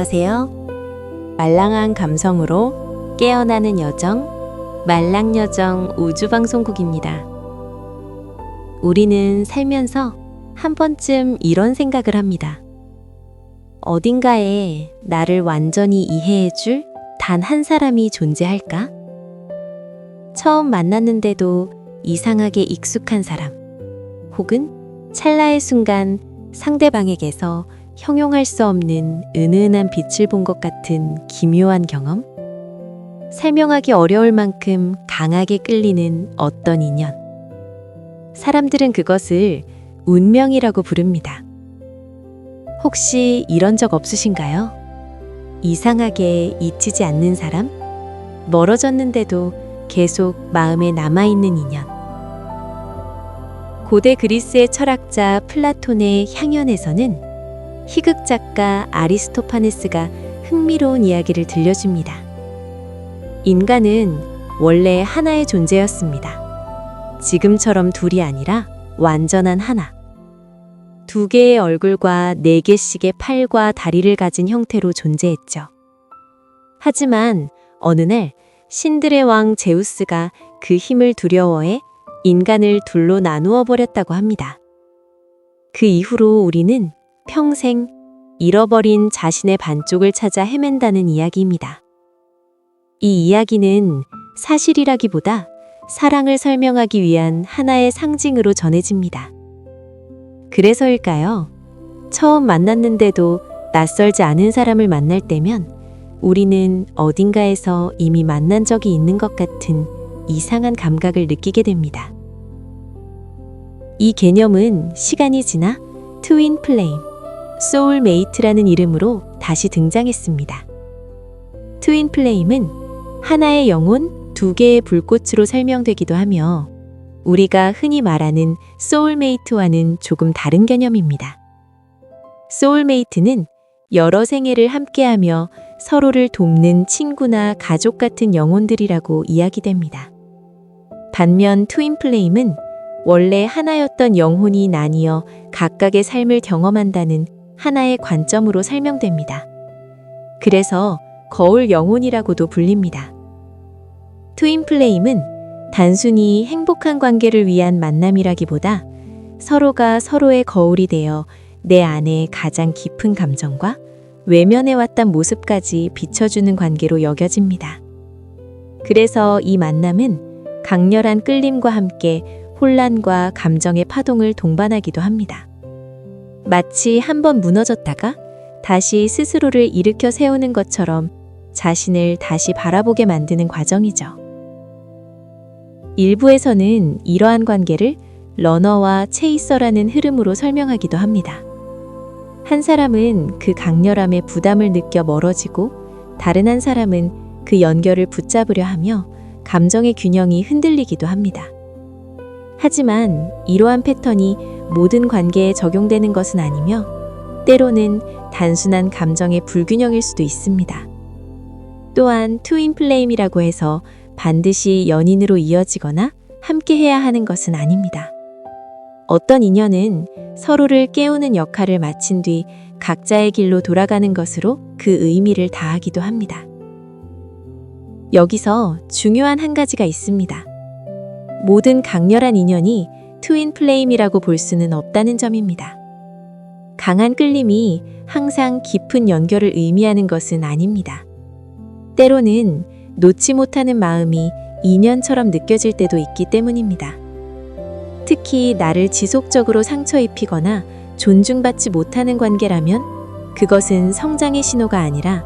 안녕하세요. 말랑한 감성으로 깨어나는 여정, 말랑여정 우주방송국입니다. 우리는 살면서 한 번쯤 이런 생각을 합니다. 어딘가에 나를 완전히 이해해줄 단 한 사람이 존재할까? 처음 만났는데도 이상하게 익숙한 사람, 혹은 찰나의 순간 상대방에게서 형용할 수 없는 은은한 빛을 본 것 같은 기묘한 경험? 설명하기 어려울 만큼 강하게 끌리는 어떤 인연. 사람들은 그것을 운명이라고 부릅니다. 혹시 이런 적 없으신가요? 이상하게 잊히지 않는 사람? 멀어졌는데도 계속 마음에 남아있는 인연. 고대 그리스의 철학자 플라톤의 향연에서는 희극 작가 아리스토파네스가 흥미로운 이야기를 들려줍니다. 인간은 원래 하나의 존재였습니다. 지금처럼 둘이 아니라 완전한 하나. 두 개의 얼굴과 네 개씩의 팔과 다리를 가진 형태로 존재했죠. 하지만 어느 날 신들의 왕 제우스가 그 힘을 두려워해 인간을 둘로 나누어 버렸다고 합니다. 그 이후로 우리는 평생 잃어버린 자신의 반쪽을 찾아 헤맨다는 이야기입니다. 이 이야기는 사실이라기보다 사랑을 설명하기 위한 하나의 상징으로 전해집니다. 그래서일까요? 처음 만났는데도 낯설지 않은 사람을 만날 때면 우리는 어딘가에서 이미 만난 적이 있는 것 같은 이상한 감각을 느끼게 됩니다. 이 개념은 시간이 지나 트윈 플레임, 소울메이트라는 이름으로 다시 등장했습니다. 트윈 플레임은 하나의 영혼, 두 개의 불꽃으로 설명되기도 하며 우리가 흔히 말하는 소울메이트와는 조금 다른 개념입니다. 소울메이트는 여러 생애를 함께하며 서로를 돕는 친구나 가족 같은 영혼들이라고 이야기됩니다. 반면 트윈 플레임은 원래 하나였던 영혼이 나뉘어 각각의 삶을 경험한다는 하나의 관점으로 설명됩니다. 그래서 거울 영혼이라고도 불립니다. 트윈 플레임은 단순히 행복한 관계를 위한 만남이라기보다 서로가 서로의 거울이 되어 내 안에 가장 깊은 감정과 외면해왔던 모습까지 비춰주는 관계로 여겨집니다. 그래서 이 만남은 강렬한 끌림과 함께 혼란과 감정의 파동을 동반하기도 합니다. 마치 한번 무너졌다가 다시 스스로를 일으켜 세우는 것처럼 자신을 다시 바라보게 만드는 과정이죠. 일부에서는 이러한 관계를 러너와 체이서라는 흐름으로 설명하기도 합니다. 한 사람은 그 강렬함에 부담을 느껴 멀어지고 다른 한 사람은 그 연결을 붙잡으려 하며 감정의 균형이 흔들리기도 합니다. 하지만 이러한 패턴이 모든 관계에 적용되는 것은 아니며 때로는 단순한 감정의 불균형일 수도 있습니다. 또한 트윈 플레임이라고 해서 반드시 연인으로 이어지거나 함께해야 하는 것은 아닙니다. 어떤 인연은 서로를 깨우는 역할을 마친 뒤 각자의 길로 돌아가는 것으로 그 의미를 다하기도 합니다. 여기서 중요한 한 가지가 있습니다. 모든 강렬한 인연이 트윈 플레임이라고 볼 수는 없다는 점입니다. 강한 끌림이 항상 깊은 연결을 의미하는 것은 아닙니다. 때로는 놓지 못하는 마음이 인연처럼 느껴질 때도 있기 때문입니다. 특히 나를 지속적으로 상처 입히거나 존중받지 못하는 관계라면 그것은 성장의 신호가 아니라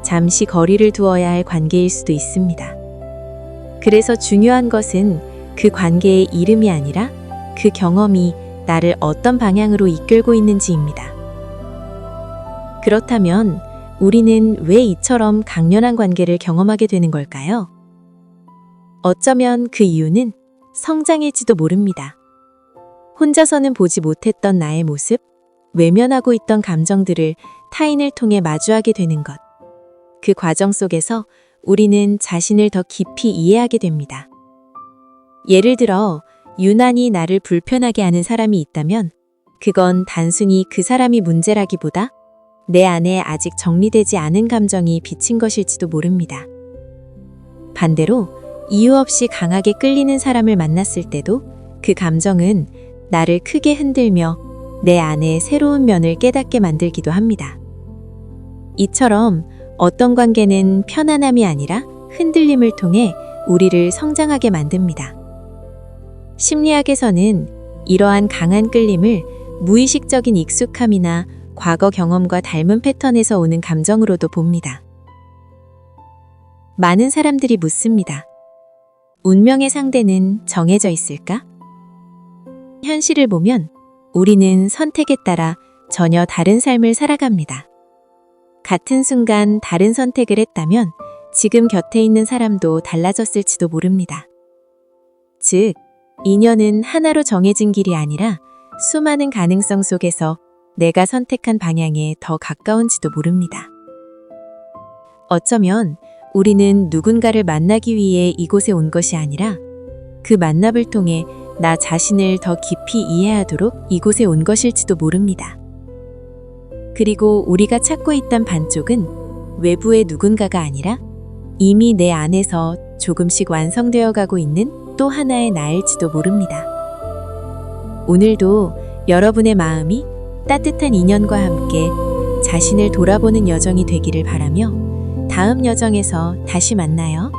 잠시 거리를 두어야 할 관계일 수도 있습니다. 그래서 중요한 것은 그 관계의 이름이 아니라 그 경험이 나를 어떤 방향으로 이끌고 있는지입니다. 그렇다면 우리는 왜 이처럼 강렬한 관계를 경험하게 되는 걸까요? 어쩌면 그 이유는 성장일지도 모릅니다. 혼자서는 보지 못했던 나의 모습, 외면하고 있던 감정들을 타인을 통해 마주하게 되는 것. 그 과정 속에서 우리는 자신을 더 깊이 이해하게 됩니다. 예를 들어 유난히 나를 불편하게 하는 사람이 있다면 그건 단순히 그 사람이 문제라기보다 내 안에 아직 정리되지 않은 감정이 비친 것일지도 모릅니다. 반대로 이유 없이 강하게 끌리는 사람을 만났을 때도 그 감정은 나를 크게 흔들며 내 안에 새로운 면을 깨닫게 만들기도 합니다. 이처럼 어떤 관계는 편안함이 아니라 흔들림을 통해 우리를 성장하게 만듭니다. 심리학에서는 이러한 강한 끌림을 무의식적인 익숙함이나 과거 경험과 닮은 패턴에서 오는 감정으로도 봅니다. 많은 사람들이 묻습니다. 운명의 상대는 정해져 있을까? 현실을 보면 우리는 선택에 따라 전혀 다른 삶을 살아갑니다. 같은 순간 다른 선택을 했다면 지금 곁에 있는 사람도 달라졌을지도 모릅니다. 즉, 인연은 하나로 정해진 길이 아니라 수많은 가능성 속에서 내가 선택한 방향에 더 가까운지도 모릅니다. 어쩌면 우리는 누군가를 만나기 위해 이곳에 온 것이 아니라 그 만남을 통해 나 자신을 더 깊이 이해하도록 이곳에 온 것일지도 모릅니다. 그리고 우리가 찾고 있던 반쪽은 외부의 누군가가 아니라 이미 내 안에서 조금씩 완성되어 가고 있는 또 하나의 나일지도 모릅니다. 오늘도 여러분의 마음이 따뜻한 인연과 함께 자신을 돌아보는 여정이 되기를 바라며 다음 여정에서 다시 만나요.